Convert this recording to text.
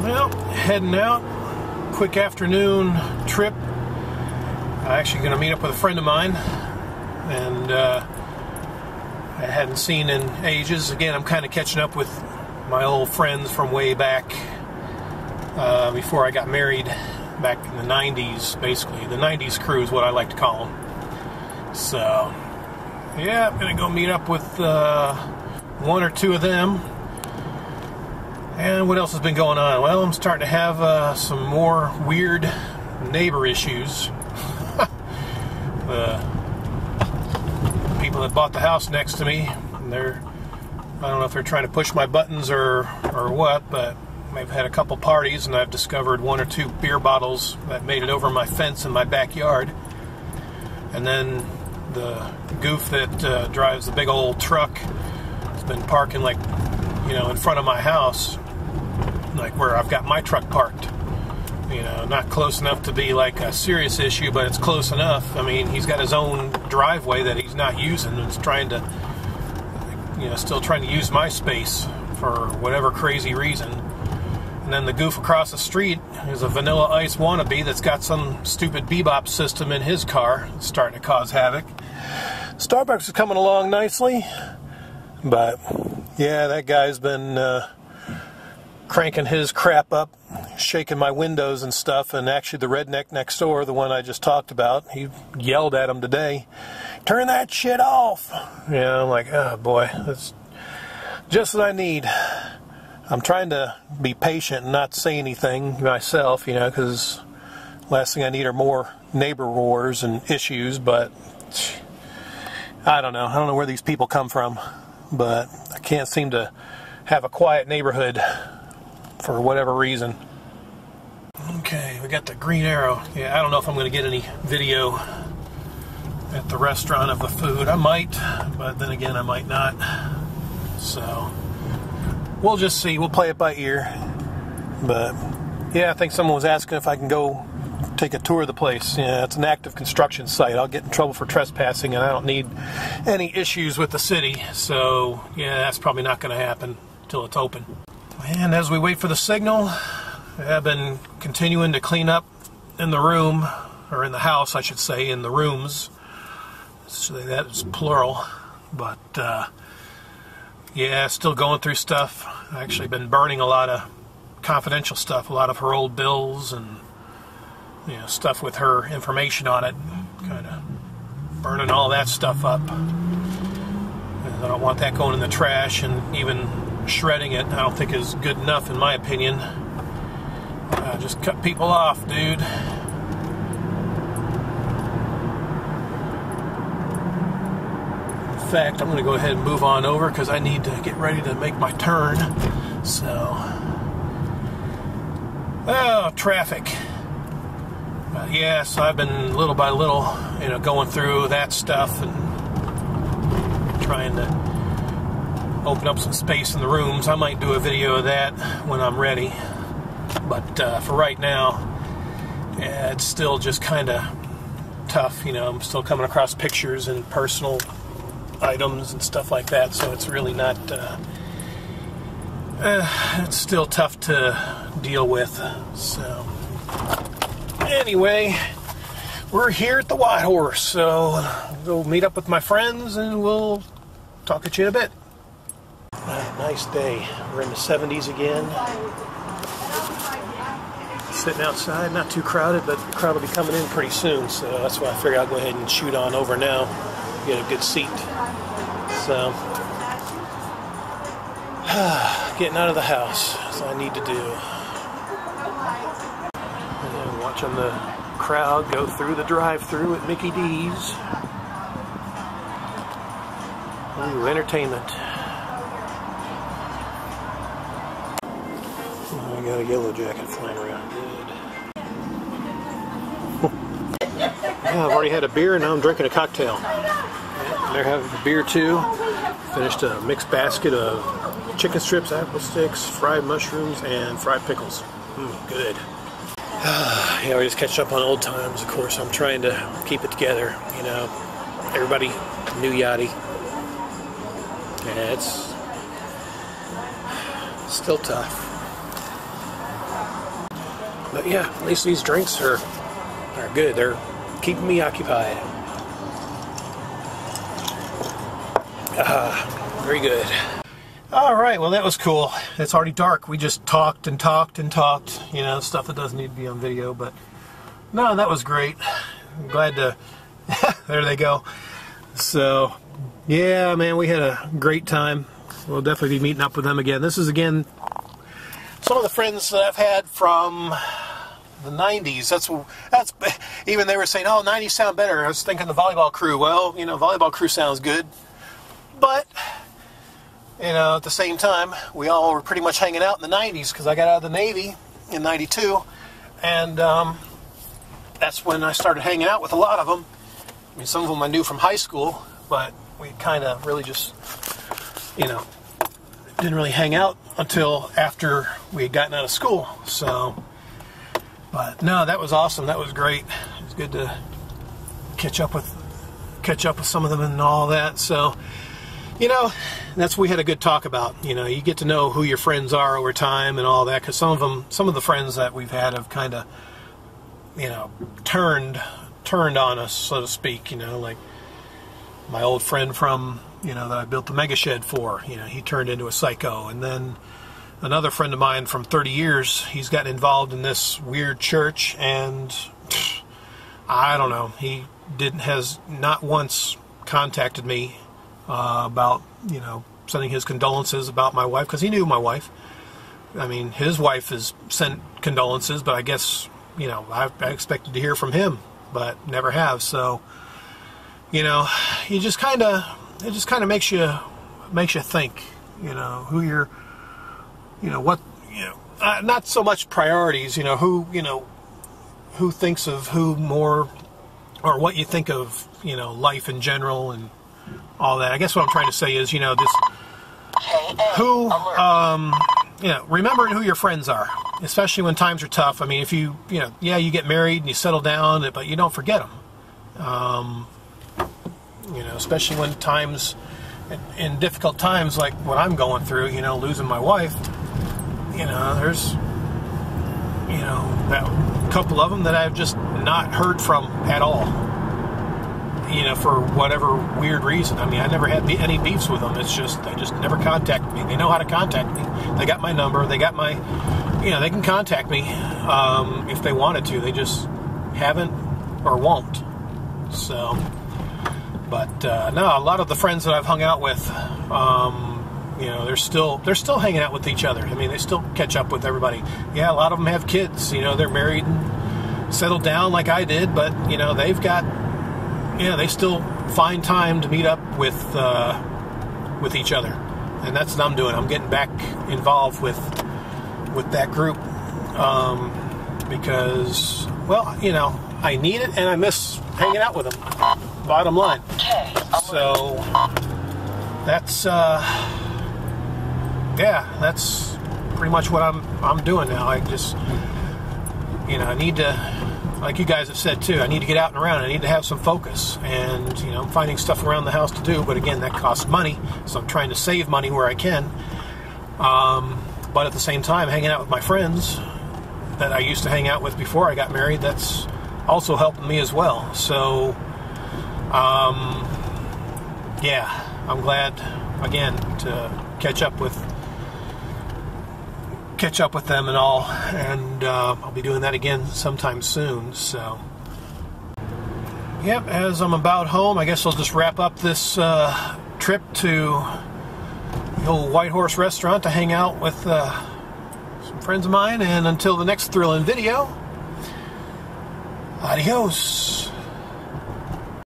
Well, heading out. Quick afternoon trip. I'm actually going to meet up with a friend of mine, and I hadn't seen in ages. Again, I'm kind of catching up with my old friends from way back before I got married, back in the 90s, basically. The 90s crew is what I like to call them. So, yeah, I'm going to go meet up with one or two of them. And what else has been going on? Well, I'm starting to have some more weird neighbor issues. The people that bought the house next to me, I don't know if they're trying to push my buttons or what, but I've had a couple parties and I've discovered one or two beer bottles that made it over my fence in my backyard. And then the goof that drives the big old truck has been parking like, in front of my house, like where I've got my truck parked. Not close enough to be like a serious issue, but it's close enough. I mean, he's got his own driveway that he's not using, and is trying to, still trying to use my space for whatever crazy reason. And then the goof across the street is a Vanilla Ice wannabe that's got some stupid bebop system in his car. It's starting to cause havoc. Starbucks is coming along nicely, but yeah, that guy's been cranking his crap up, shaking my windows and stuff, and actually the redneck next door, the one I just talked about, he yelled at him today, "Turn that shit off!" I'm like, oh boy, that's just what I need. I'm trying to be patient and not say anything myself, because last thing I need are more neighbor wars and issues, but I don't know where these people come from, but I can't seem to have a quiet neighborhood for whatever reason. Okay, we got the green arrow. Yeah, I don't know if I'm going to get any video at the restaurant of the food. I might, but then again, I might not. So, we'll just see. We'll play it by ear. But, yeah, I think someone was asking if I can go take a tour of the place. Yeah, it's an active construction site. I'll get in trouble for trespassing, and I don't need any issues with the city. So, yeah, that's probably not going to happen until it's open. And as we wait for the signal, I've been continuing to clean up in the room, or in the house, I should say, in the rooms. So that is plural. But, yeah, still going through stuff. I've actually been burning a lot of confidential stuff, a lot of her old bills and stuff with her information on it. Kind of burning all that stuff up. And I don't want that going in the trash, and even shredding it, I don't think is good enough in my opinion. Just cut people off, dude. In fact, I'm going to go ahead and move on over because I need to get ready to make my turn. So, traffic. But yeah, so I've been little by little, going through that stuff and trying to open up some space in the rooms. I might do a video of that when I'm ready. But for right now, yeah, it's still just kind of tough. I'm still coming across pictures and personal items and stuff like that. So it's really not, it's still tough to deal with. So anyway, we're here at the White Horse. So I'll go meet up with my friends and we'll talk at you in a bit. Nice day. We're in the 70s again. Sitting outside, not too crowded, but the crowd will be coming in pretty soon, so that's why I figured I'll go ahead and shoot on over now, get a good seat. So, getting out of the house, as I need to do. And watching the crowd go through the drive-thru at Mickey D's. Ooh, entertainment. I got a yellow jacket flying around. Good. Yeah, I've already had a beer and now I'm drinking a cocktail. Yeah, they're having a beer too. Finished a mixed basket of chicken strips, apple sticks, fried mushrooms, and fried pickles. Good. Yeah, we just catch up on old times, of course. I'm trying to keep it together, Everybody knew Yachty. Yeah, it's still tough. But yeah, at least these drinks are good. They're keeping me occupied. Very good. All right, well, that was cool. It's already dark. We just talked and talked and talked, you know, stuff that doesn't need to be on video, but no, that was great. I'm glad to, there they go. So, yeah, man, we had a great time. We'll definitely be meeting up with them again. This is, again, some of the friends that I've had from the 90s. That's even they were saying, oh, 90s sound better. I was thinking the volleyball crew. Well, you know, volleyball crew sounds good. But, you know, at the same time, we all were pretty much hanging out in the 90s because I got out of the Navy in 92. And that's when I started hanging out with a lot of them. I mean, some of them I knew from high school, but we kind of really just, you know, didn't really hang out until after we had gotten out of school. So, but no, that was awesome. That was great. It was good to catch up with some of them and all that. So, you know, that's what we had a good talk about. You know, you get to know who your friends are over time and all that, because some of the friends that we've had have kind of, you know, turned on us, so to speak. You know, like my old friend from, you know, that I built the mega shed for, you know, he turned into a psycho. And then another friend of mine from 30 years, he's gotten involved in this weird church, and I don't know, he has not once contacted me about, you know, sending his condolences about my wife, because he knew my wife. I mean, his wife has sent condolences, but I guess, you know, I expected to hear from him, but never have. So, you know, it just kind of makes you think, you know, who you're, you know, what, you know, not so much priorities, you know, who thinks of who more, or what you think of, you know, life in general and all that. I guess what I'm trying to say is, you know, this, who, you know, remembering who your friends are, especially when times are tough. I mean, if you know, yeah, you get married and you settle down, but you don't forget them. You know, especially when times, in difficult times like what I'm going through, you know, losing my wife, you know, there's, you know, that couple of them that I've just not heard from at all, you know, for whatever weird reason. I mean, I never had any beefs with them. It's just, they just never contacted me. They know how to contact me. They got my number. They got my, you know, they can contact me if they wanted to. They just haven't or won't. So, but no, a lot of the friends that I've hung out with, you know, they're still hanging out with each other. I mean, they still catch up with everybody. Yeah, a lot of them have kids. You know, they're married and settled down like I did, but you know, they've got, yeah, they still find time to meet up with each other, and that's what I'm doing. I'm getting back involved with that group because, well, you know, I need it and I miss hanging out with them. Bottom line. So that's yeah, that's pretty much what I'm doing now. I just, you know, I need to, like you guys have said too, I need to get out and around. I need to have some focus, and you know, I'm finding stuff around the house to do, but again, that costs money, so I'm trying to save money where I can. But at the same time, hanging out with my friends that I used to hang out with before I got married, that's also helping me as well. So yeah, I'm glad again to catch up with them and all, and I'll be doing that again sometime soon. So yep, as I'm about home, I guess I'll just wrap up this trip to the old White Horse restaurant to hang out with some friends of mine, and until the next thrilling video, adios.